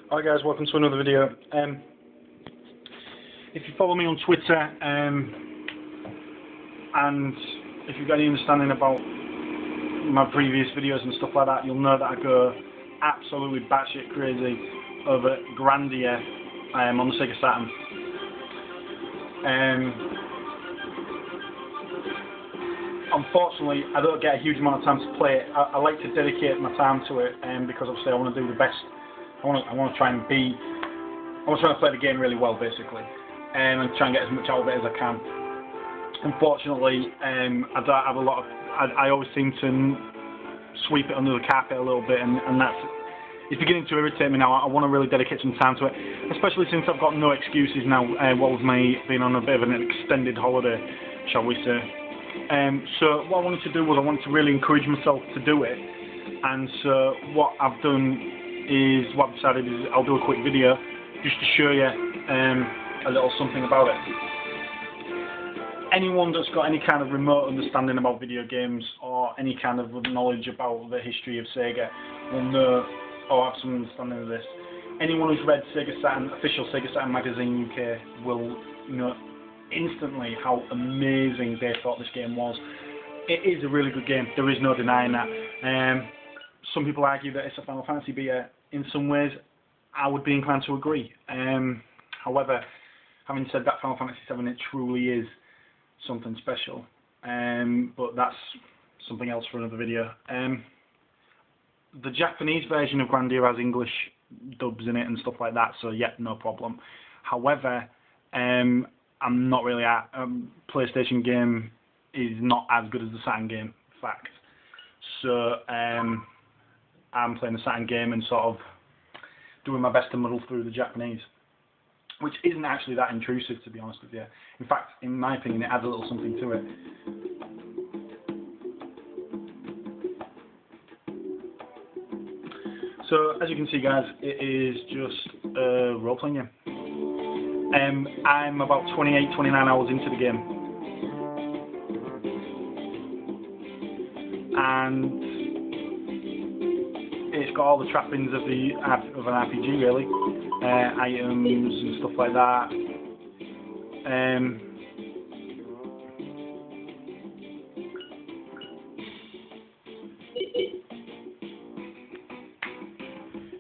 Hi guys, welcome to another video. If you follow me on Twitter and if you've got any understanding about my previous videos and stuff like that, you'll know that I go absolutely batshit crazy over Grandia on the Sega Saturn. Unfortunately, I don't get a huge amount of time to play it. I like to dedicate my time to it because obviously I want to do the best. I want to try and play the game really well, basically, and try and get as much out of it as I can. Unfortunately, I don't have a lot of. I always seem to sweep it under the carpet a little bit, and it's beginning to irritate me now. I want to really dedicate some time to it, especially since I've got no excuses now. What with me being on a bit of an extended holiday, shall we say? So what I wanted to do was I wanted to really encourage myself to do it, and so what I've decided is I'll do a quick video just to show you a little something about it. Anyone that's got any kind of remote understanding about video games or any kind of knowledge about the history of Sega will know or have some understanding of this. Anyone who's read Sega Saturn, official Sega Saturn magazine UK will know instantly how amazing they thought this game was. It is a really good game, there is no denying that. Some people argue that it's a Final Fantasy beater. In some ways, I would be inclined to agree. However, having said that, Final Fantasy VII, it truly is something special. But that's something else for another video. The Japanese version of Grandia has English dubs in it and stuff like that, so yeah, no problem. However, I'm not really PlayStation game is not as good as the Saturn game, fact. So I'm playing the Saturn game and sort of doing my best to muddle through the Japanese, which isn't actually that intrusive, to be honest with you. In fact, in my opinion, it adds a little something to it. So, as you can see, guys, it is just a role-playing game. I'm about 28, 29 hours into the game. And it's got all the trappings of an RPG, really. Items and stuff like that.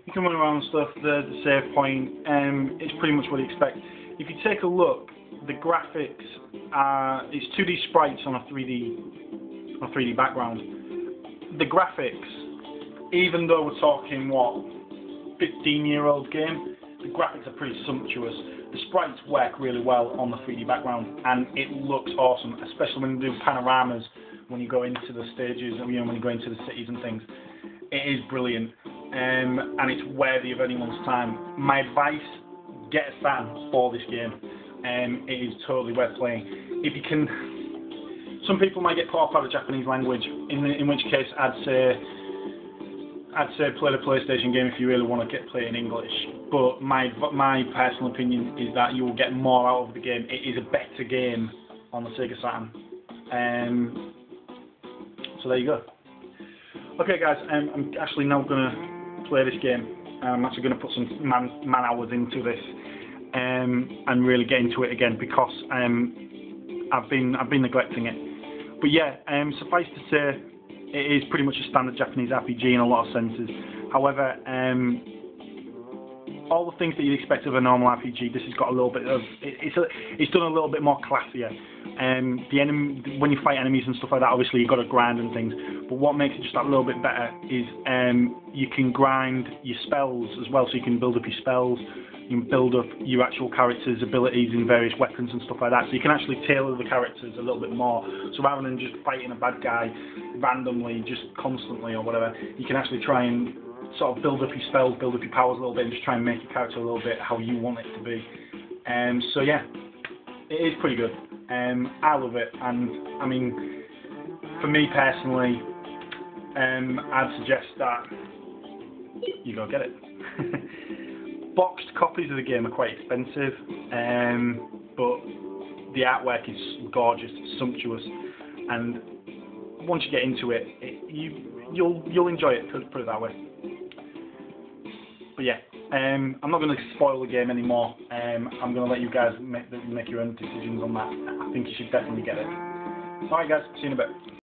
You can run around and stuff. The save point. It's pretty much what you expect. If you take a look, the graphics are it's 2D sprites on a 3D background. The graphics, even though we're talking, what, 15-year-old game, the graphics are pretty sumptuous. The sprites work really well on the 3D background, and it looks awesome, especially when you do panoramas, when you go into the stages, when you go into the cities and things. It is brilliant, and it's worthy of anyone's time. My advice, get a Saturn for this game. It is totally worth playing. If you can... Some people might get put off by the Japanese language, in which case I'd say play the PlayStation game if you really want to play it in English. But my personal opinion is that you will get more out of the game. It is a better game on the Sega Saturn. So there you go. Okay, guys, I'm actually now going to play this game. I'm actually going to put some man hours into this and really get into it again because I've been neglecting it. But yeah, suffice to say, it is pretty much a standard Japanese RPG in a lot of senses. However, all the things that you'd expect of a normal RPG, this has got a little bit of it's done a little bit more classier. When you fight enemies and stuff like that, obviously you've got to grind and things. But what makes it just that little bit better is you can grind your spells as well, so you can build up your spells. You can build up your actual character's abilities in various weapons and stuff like that. So you can actually tailor the characters a little bit more. So rather than just fighting a bad guy randomly, just constantly or whatever, you can actually try and sort of build up your spells, build up your powers a little bit, and just try and make your character a little bit how you want it to be. So yeah, it is pretty good. I love it, and I mean, for me personally, I'd suggest that you go get it. Boxed copies of the game are quite expensive, but the artwork is gorgeous, sumptuous, and once you get into it, you'll enjoy it. Put it that way. But yeah, I'm not going to spoil the game anymore. I'm going to let you guys make your own decisions on that. I think you should definitely get it. Alright guys, see you in a bit.